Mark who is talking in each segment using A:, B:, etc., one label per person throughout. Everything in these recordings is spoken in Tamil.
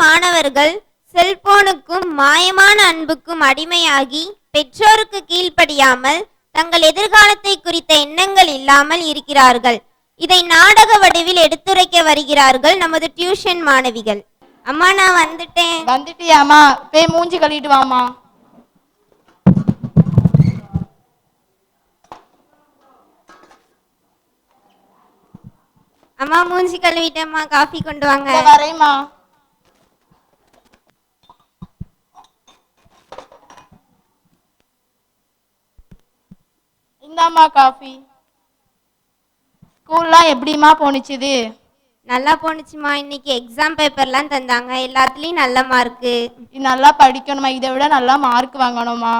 A: மாணவர்கள் செல்போனுக்கும் மாயமான அன்புக்கும் அடிமையாகி பெற்றோருக்கு கீழ்ப்படியாமல் தங்கள் எதிர்காலத்தை குறித்த எண்ணங்கள் இல்லாமல் இருக்கிறார்கள். இதை நாடக வடிவில் எடுத்துரைக்க வருகிறார்கள் நமது டியூஷன் மாணவிகள். அம்மா, நான் வந்துட்டேன்.
B: வந்துட்டியாமா? போய் மூஞ்சி கழுவிட்டு வாமா.
A: அம்மா, மூஞ்சி கழுவிட்டேம்மா. காஃபி கொண்டு வாங்க.
B: வரேம்மா. இந்தாம்மா காஃபி. ஸ்கூல்லாம் எப்படிமா போணுச்சுது?
A: நல்லா போணுச்சுமா. இன்னைக்கு எக்ஸாம் பேப்பர்லாம் தந்தாங்க. எல்லாத்துலயும் நல்ல மார்க்கு.
B: நல்லா படிக்கணுமா, இதை விட நல்லா மார்க் வாங்கணுமா.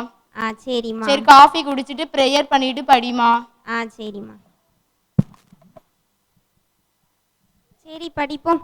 A: சரிம்மா.
B: சரி, காஃபி குடிச்சிட்டு ப்ரேயர் பண்ணிட்டு படிமா.
A: சரிம்மா. சரி, படிப்போம்.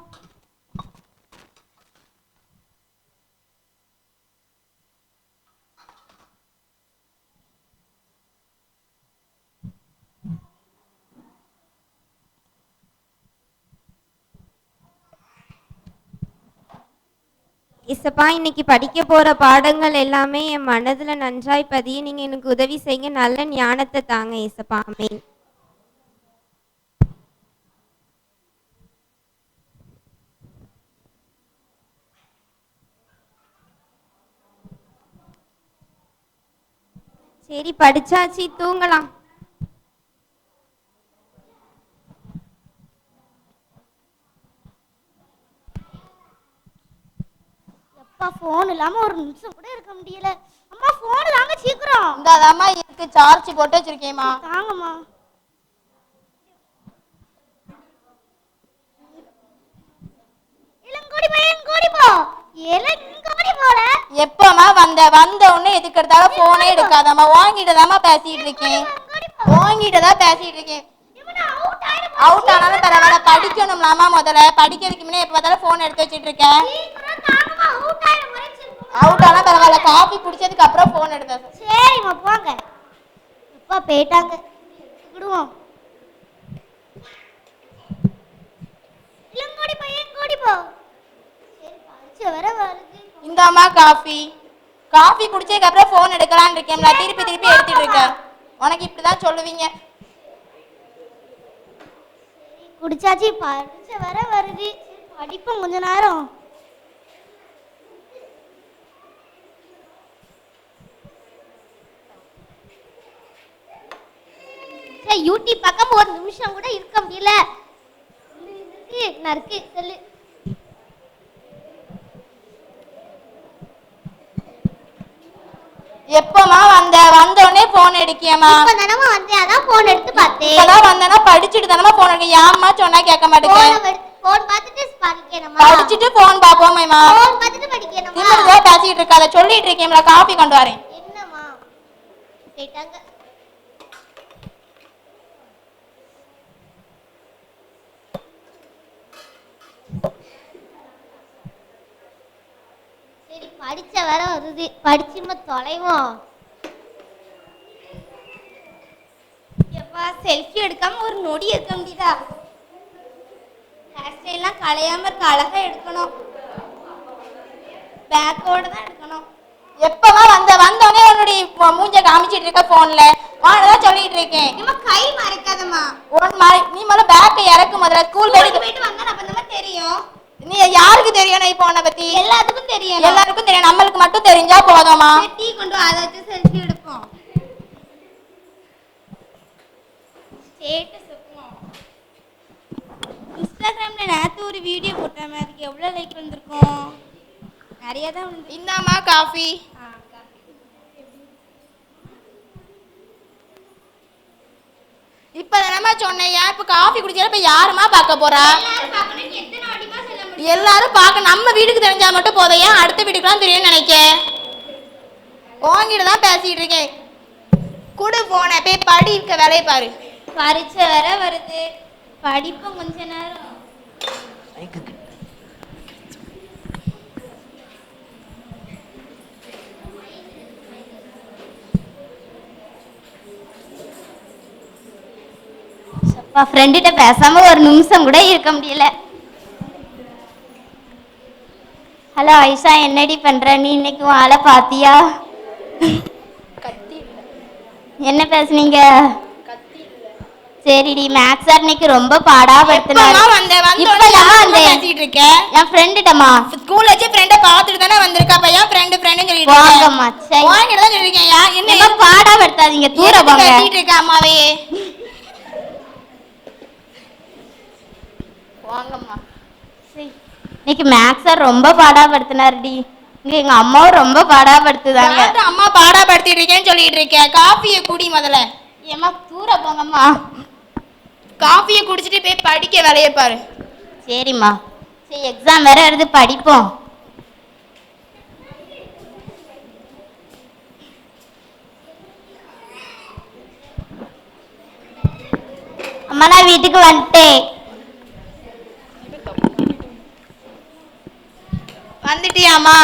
A: இசப்பா, இன்னைக்கு படிக்க போற பாடங்கள் எல்லாமே என் மனதுல நன்றாய் பதிய நீங்க எனக்கு உதவி செய்யுங்க. நல்ல ஞானத்தை தாங்க இசப்பா. ஆமென். சரி, படிச்சாச்சு, தூங்கலாம்.
C: அப்பா, போன் இல்லாம ஒரு நிமிஷம் கூட இருக்க முடியல. அம்மா, போன் தாங்க சீக்கிரம்.
B: இந்தாதாம்மா இருக்கு, சார்ஜ் போட்டு வச்சிருக்கேம்மா.
C: தாங்கம்மா. இளங்கோடி பையன் கோடி போ. இளங்கோடி போல.
B: எப்பமா வந்த உடனே எதுக்கு எடுத்தாலும் போனே எடுக்காதம்மா. வாங்கிட்டதாம்மா பேசிட்டு இருக்கேன். வாங்கிட்டதான் பேசிட்டு இருக்கேன். அவுட் ஆனாலும் பரவாயில்ல, படிக்கணும்லாமா. முதல்ல படிக்கிறதுக்கு முன்னே எப்ப பார்த்தாலும் போன் எடுத்து வச்சிட்டு இருக்கேன். அவுட் ஆனா பரவாயில்ல, காஃபி குடிச்சதுக்கு அப்புறம் போன் எடுத்தா.
C: சரிம்மா, போங்க. அப்பா போயிட்டாங்க, விடுவோம். இளங்கோடி பையன் கோடி போ. சரி, பரிச்சை வர வருது.
B: இந்தாம்மா காஃபி. காஃபி குடிச்சதுக்கு அப்புறம் போன் எடுக்கலான்னு இருக்கேன். நான் திருப்பி எடுத்துட்டு இருக்கேன். உனக்கு இப்படிதான் சொல்லுவீங்க.
C: குடிச்சாச்சு, பரிச்சை வர வருது. படிப்போம் கொஞ்ச நேரம். யூடியூப் பக்கம் ஒரு நிமிஷம் கூட இருக்க முடியல. நறுக்கு சொல்லு.
B: எப்பமா வந்தோடனே போன் எடுக்கியம்மா?
C: இப்பதானமா வந்தேன், அதான் போன் எடுத்து பார்த்தேன்.
B: இப்பதான் வந்தேன்னா படிச்சுட்டு தானமா போன் எடுக்க. ஏம்மா சொன்னா கேட்க மாட்டேங்க.
C: போன் பார்த்துட்டு படிக்கணுமா?
B: படிச்சுட்டு போன் பாப்போமேமா.
C: போன் பார்த்துட்டு படிக்கணுமா?
B: திமிருதா பேசிட்டு இருக்காத. சொல்லிட்டு இருக்கேன்ல, காஃபி கொண்டு வரேன்.
C: என்னம்மா கேட்டாங்க? சரி, படிச்ச வர வருது. படிச்சுமா தொலைவோம்.
A: எப்பா, செல்ஃபி எடுக்காம ஒரு நொடி இருக்க முடியுதா? ஹேர் ஸ்டைல்லாம் களையாம இருக்க, அழகா எடுக்கணும். பேக்கோட தான் எடுக்கணும்.
B: எப்பமா வந்தோடனே உன்னுடைய மூஞ்ச காமிச்சிட்டு இருக்க போன்ல. வானதான் சொல்லிட்டு இருக்கேன்.
A: கை மறைக்காதம்மா.
B: நீ முதல்ல பேக்கை இறக்கு. முதல்ல ஸ்கூல்
A: போயிட்டு வந்தா நம்ம தெரியும்.
B: நீ யாருக்கு தெரியணும் இப்போ உன்னை பத்தி?
A: எல்லாத்துக்கும் தெரியும்.
B: எல்லாருக்கும் தெரியும், நம்மளுக்கு மட்டும் தெரிஞ்சா போதுமா?
A: டீ கொண்டு அதை வச்சு செல்ஃபி எடுப்போம். ஸ்டேட்டஸ் வைப்போம். இன்ஸ்டாகிராம்ல நேத்து ஒரு வீடியோ போட்டேன். அதுக்கு எவ்வளவு லைக் வந்திருக்கும்? நிறைய தான் வந்து.
B: இந்தாம்மா காஃபி. இப்பதானமா சொன்னேன். இப்ப காஃபி குடிச்சா இப்ப யாருமா பார்க்க போறா? எல்லாரும் பார்க்க நம்ம வீட்டுக்கு தெரிஞ்சா மட்டும் போதும். ஏன் அடுத்த வீட்டுக்குலாம் தெரியும்னு நினைக்க? உங்ககிட்ட தான் பேசிட்டு இருக்கேன். குடு போன போய் படி, இருக்க வேலையை பாரு.
A: பரீட்சை வர வருது, படிப்போம் கொஞ்ச நேரம். ஃப்ரெண்டிட்ட பேசாம ஒரு நிமிஷம் கூட இருக்க முடியல.
C: ஹலோ ஐஷா, என்னடி பண்ற? நீ இன்னைக்கு ஆளை பாத்தியா? என்ன பேசுனீங்க? சரிடி, மேக்ஸ் சார் இன்னைக்கு ரொம்ப பாடா படுத்துனாரு. என் ஃப்ரெண்டுட்டமா
B: ஸ்கூல்ல வச்சு ஃப்ரெண்ட பாத்துட்டு தானே வந்திருக்கா. அப்ப ஏன் ஃப்ரெண்ட் ஃப்ரெண்ட் சொல்லிட்டு
C: வாங்கம்மா. சரி
B: வாங்கிட்டு தான் சொல்லிருக்கேன்.
C: என்ன பாடா படுத்தாதீங்க, தூர போங்க.
B: கத்திட்டு இருக்க அம்மாவே.
C: வாங்கம்மா. இன்னைக்கு மேக்ஸ் சார் ரொம்ப பாடா படுத்தினாருடி. இங்க எங்க அம்மாவும் ரொம்ப பாடா படுத்துதாங்க.
B: அம்மா பாடா படுத்திட்டு இருக்கேன்னு சொல்லிட்டு இருக்கேன். காஃபியை குடி முதல்ல.
C: ஏமா தூர போங்கம்மா.
B: காஃபியை குடிச்சிட்டு போய் படிக்க வேலையை பாரு.
C: சரிம்மா. சரி, எக்ஸாம் வேற வருது, படிப்போம். அம்மா நான் வீட்டுக்கு வந்துட்டேன்.
B: வந்துட்டியாமா?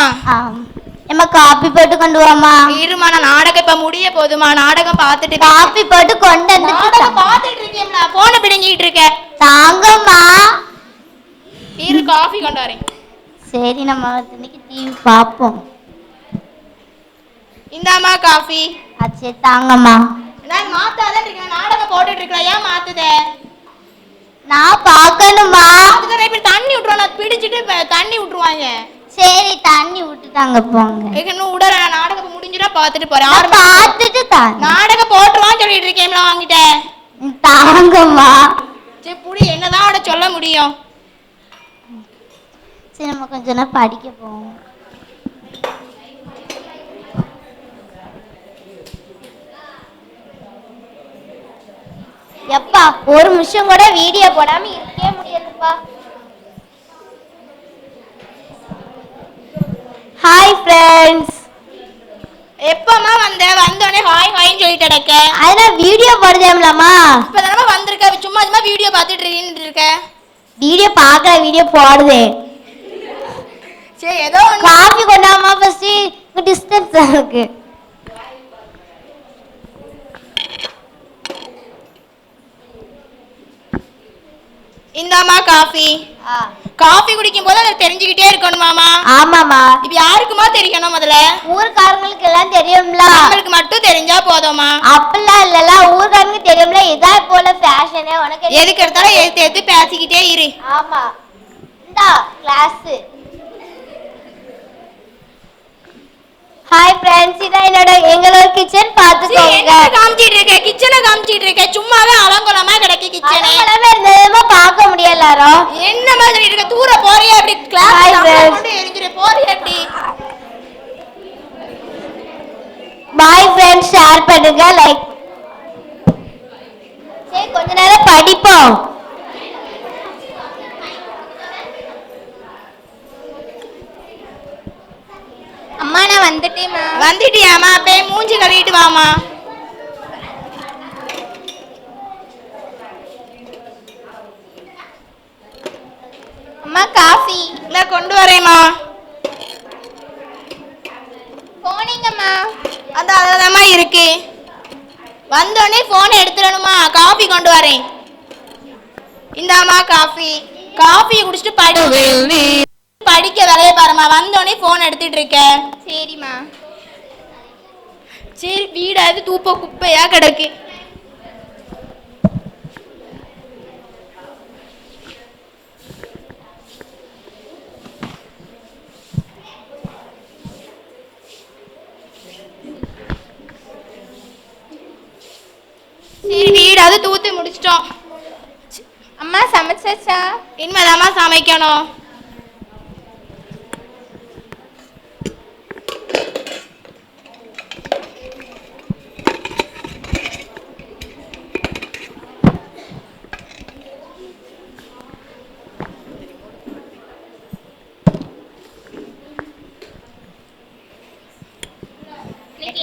C: ஏமா காப்பி போட்டு கொண்டு வாமா.
B: இருமா, நான் நாடகம் இப்ப முடிய போதுமா. நாடகம் பார்த்துட்டு
C: காப்பி போட்டு கொண்டு வந்து.
B: நாடகம் பார்த்துட்டு இருக்கேன். நான் போனை பிடுங்கிட்டு இருக்கேன்.
C: தாங்கம்மா.
B: இரு, காஃபி கொண்டு வரேன்.
C: சரி, நம்ம இன்னைக்கு டிவி பார்ப்போம்.
B: இந்தாமா காஃபி.
C: சரி தாங்கம்மா.
B: நான் மாத்தாதான் இருக்கேன். நாடகம் போட்டுட்டு இருக்கேன். ஏன் மாத்துத?
C: நான் பார்க்கணுமா?
B: அதுக்கு இப்ப தண்ணி விட்டுருவாங்க. நான் பிடிச்சிட்டு தண்ணி விட்டுருவாங்க.
C: சரி, தண்ணி விட்டுட்டாங்க போங்க.
B: இன்னும் உடல. நாடகம் முடிஞ்சிட்டா பார்த்துட்டு போறேன்.
C: பார்த்துட்டு தான்
B: நாடகம் போட்டுருவான்னு சொல்லிட்டு இருக்கேன். வாங்கிட்டேன்.
C: தாங்கம்மா.
B: சரி புடி, என்னதான் அவட சொல்ல முடியும்.
C: சரி, நம்ம கொஞ்ச நேரம் படிக்க போவோம். எப்பா ஒரு நிமிஷம் கூட வீடியோ போடாம இருக்கவே முடியாதுப்பா. Hi friends.
B: எப்பமா வந்தோடனே ஹாய் ஹாய்ன்னு சொல்லிட்டு கிடக்க.
C: அதெல்லாம் வீடியோ போடுதேம்லம்மா.
B: இப்பதானமா வந்திருக்க. சும்மா சும்மா வீடியோ பார்த்துட்டு இருக்க.
C: வீடியோ பார்க்கற வீடியோ போடுதே.
B: சரி, ஏதோ
C: காஃபி கொண்டாமா. ஃபர்ஸ்ட் டிஸ்டன்ஸ் இருக்கு.
B: இந்தாமா காஃபி. காஃபி குடிக்கும் போது அதை தெரிஞ்சுக்கிட்டே இருக்கணுமாமா?
C: ஆமாமா.
B: இப்ப யாருக்குமா தெரியணும்? முதல்ல
C: ஊர்க்காரங்களுக்கு எல்லாம் தெரியும்ல.
B: நம்மளுக்கு மட்டும் தெரிஞ்சா போதுமா?
C: அப்படிலாம் இல்லல, ஊர்க்காரங்களுக்கு தெரியும்ல. இதா போல ஃபேஷனே. உனக்கு
B: எதுக்கு எடுத்தாலும் எடுத்து பேசிக்கிட்டே இரு.
C: ஆமா. இந்தா கிளாஸ். ஹாய் ஃப்ரெண்ட்ஸ், இதான் எங்களோட கிச்சன். பாத்துக்கோங்க.
B: காமிச்சிட்டு இருக்க கிச்சனை காமிச்சிட்டு இருக்க. சும்மாவே அலங்கோலமா கிடக்கு கிச்சனே.
C: இருந்ததுமா பார்க்க முடியல எல்லாரும்.
B: என்ன மாதிரி இருக்க? தூர போறியா? அப்படி கிளாஸ் கொண்டு எரிஞ்சிரு. போறியா அப்படி?
C: பாய் ஃப்ரெண்ட்ஸ், ஷேர் பண்ணுங்க, லைக். சரி, கொஞ்ச நேரம் படிப்போம்.
A: அம்மா நான் வந்துட்டேம்மா.
B: வந்துட்டியாமா? அப்படியே மூஞ்சி கழுவிட்டு வாமா.
A: அம்மா காஃபி.
B: நான் கொண்டு வரேம்மா.
A: போனீங்கம்மா.
B: அந்த அதமா இருக்கு. வந்தோடனே போன் எடுத்துடணுமா? காஃபி கொண்டு வரேன். இந்தாமா காஃபி. காஃபியை குடிச்சிட்டு படிக்க வேலையை பாருமா. வந்தோடனே போன் எடுத்துட்டு இருக்க.
A: சரிம்மா.
B: சரி, வீடாவது தூப்ப குப்பையா கிடக்கு. சரி, வீடாவது தூத்து முடிச்சிட்டோம்.
A: அம்மா சமைச்சாச்சா?
B: இனிமேதாம்மா சமைக்கணும்.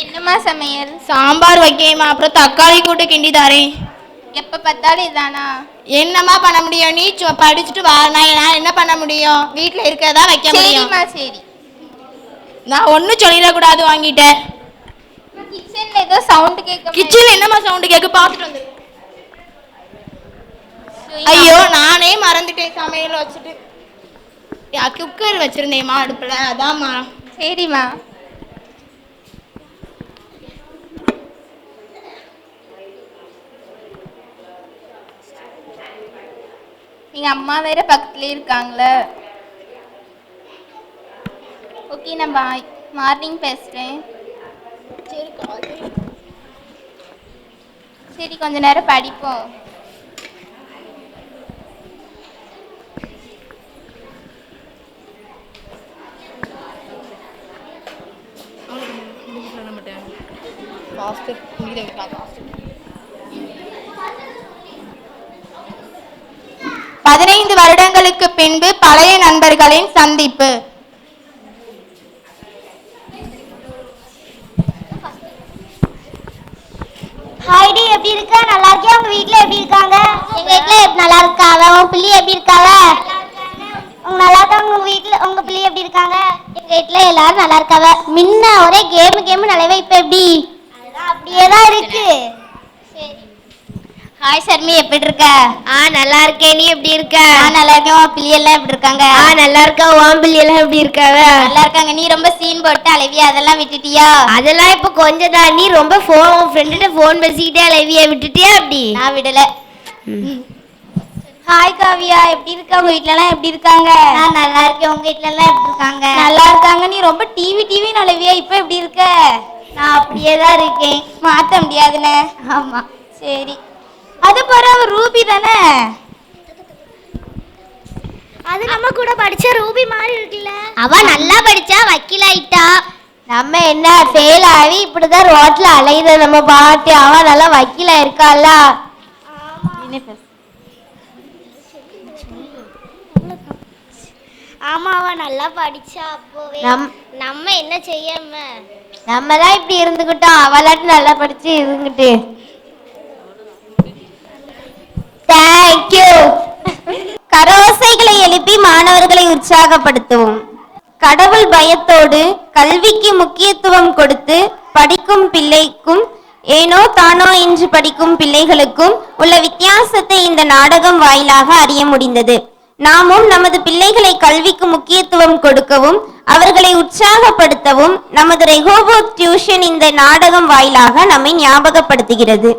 A: என்னம்மா சமையல்?
B: சாம்பார் வைக்கேம்மா. அப்புறம் தக்காளி கூட்டு கிண்டி தரேன்.
A: எப்ப பார்த்தாலும் இதானா?
B: என்னம்மா பண்ண முடியும்? நீ படிச்சுட்டு வரனா? நான் என்ன பண்ண முடியும்? வீட்டுல இருக்கதா வைக்க முடியும்.
A: சரிம்மா. சரி,
B: நான் ஒன்னும் சொல்லிடக்கூடாது. வாங்கிட்டேன்.
A: கிச்சன்ல ஏதோ சவுண்ட் கேட்க.
B: கிச்சன்ல என்னம்மா சவுண்ட் கேட்க? பாத்துட்டு வந்து. ஐயோ, நானே மறந்துட்டேன் சமையல் வச்சுட்டு. குக்கர் வச்சிருந்தேம்மா அடுப்புல, அதாம்மா. சரிம்மா. எங்க அம்மா வேற பக்கத்துலயே இருக்காங்களே. ஓகே, நான் பாய் மார்னிங் பேசுறேன். சரி, கொஞ்ச நேரம் படிப்போம். பதினைந்து வருடங்களுக்கு பின்பு பழைய நண்பர்களின் சந்திப்பு.
C: ஹாய்டி, எப்படி இருக்க? நல்லா இருக்கியா? உங்க வீட்ல எப்படி இருக்காங்க? எங்க வீட்ல நல்லா இருக்காங்க. உங்க பிள்ளை எப்படி இருக்காங்க? உங்க நல்லா இருக்காங்க. உங்க வீட்ல உங்க பிள்ளை எப்படி இருக்காங்க? எங்க வீட்ல எல்லாரும் நல்லா இருக்காங்க. முன்ன ஒரே கேம் நலைவா, இப்ப எப்படி? அதெல்லாம் அப்படியே தான் இருக்கு. சரி. ஹாய் சர்மி, எப்படி இருக்க?
A: நல்லா இருக்கேன். நீ எப்படி இருக்க?
C: நல்லா இருக்கேன். உன் பிள்ளை எல்லாம் எப்படி இருக்காங்க?
A: நல்லா இருக்கா. உன் பிள்ளை எல்லாம் எப்படி இருக்காங்க?
C: நல்லா இருக்காங்க. நீ ரொம்ப சீன் போட்டு அழவியா, அதெல்லாம் விட்டுட்டியா?
A: அதெல்லாம் இப்ப கொஞ்சம் தான். நீ ரொம்ப ஃப்ரெண்ட்ட போன் பேசிக்கிட்டே அலைவியா, விட்டுட்டியா? அப்படி
C: நான் விடல. ஹாய் காவியா, எப்படி இருக்க? உங்க வீட்ல எல்லாம் எப்படி இருக்காங்க? நான் நல்லா இருக்கேன். உங்க வீட்ல எல்லாம் எப்படி இருக்காங்க?
B: நல்லா இருக்காங்க. நீ ரொம்ப டிவி நலவியா, இப்ப எப்படி இருக்க?
C: நான் அப்படியே தான் இருக்கேன்.
B: மாத்த முடியாதுன்னு.
C: ஆமா.
B: சரி, அது பாரு, அவ ரூபி தானே.
C: அது நம்ம கூட படிச்ச ரூபி மாதிரி இருக்குல்ல. அவ நல்லா படிச்சா வக்கீல் ஆயிட்டா.
A: நம்ம என்ன ஃபெயில் ஆகி இப்படிதான் ரோட்ல அலையுத நம்ம பாட்டு. அவன் நல்லா வக்கீலா இருக்கால.
C: ஆமா, அவ நல்லா படிச்சா அப்போவே. நம்ம என்ன செய்யாம
A: நம்ம தான் இப்படி இருந்துகிட்டோம். அவளாட்டு நல்லா படிச்சு இருந்துகிட்டு. தேங்க்யூ. கரோசைகளை எழுப்பி மாணவர்களை உற்சாகப்படுத்துவோம். கடவுள் பயத்தோடு கல்விக்கு முக்கியத்துவம் கொடுத்து படிக்கும் பிள்ளைக்கும் ஏனோ தானோ என்று படிக்கும் பிள்ளைகளுக்கும் உள்ள வித்தியாசத்தை இந்த நாடகம் வாயிலாக அறிய முடிந்தது. நாமும் நமது பிள்ளைகளை கல்விக்கு முக்கியத்துவம் கொடுக்கவும் அவர்களை உற்சாகப்படுத்தவும் நமது ரெகோபோத் டியூஷன் இந்த நாடகம் வாயிலாக நம்மை ஞாபகப்படுத்துகிறது.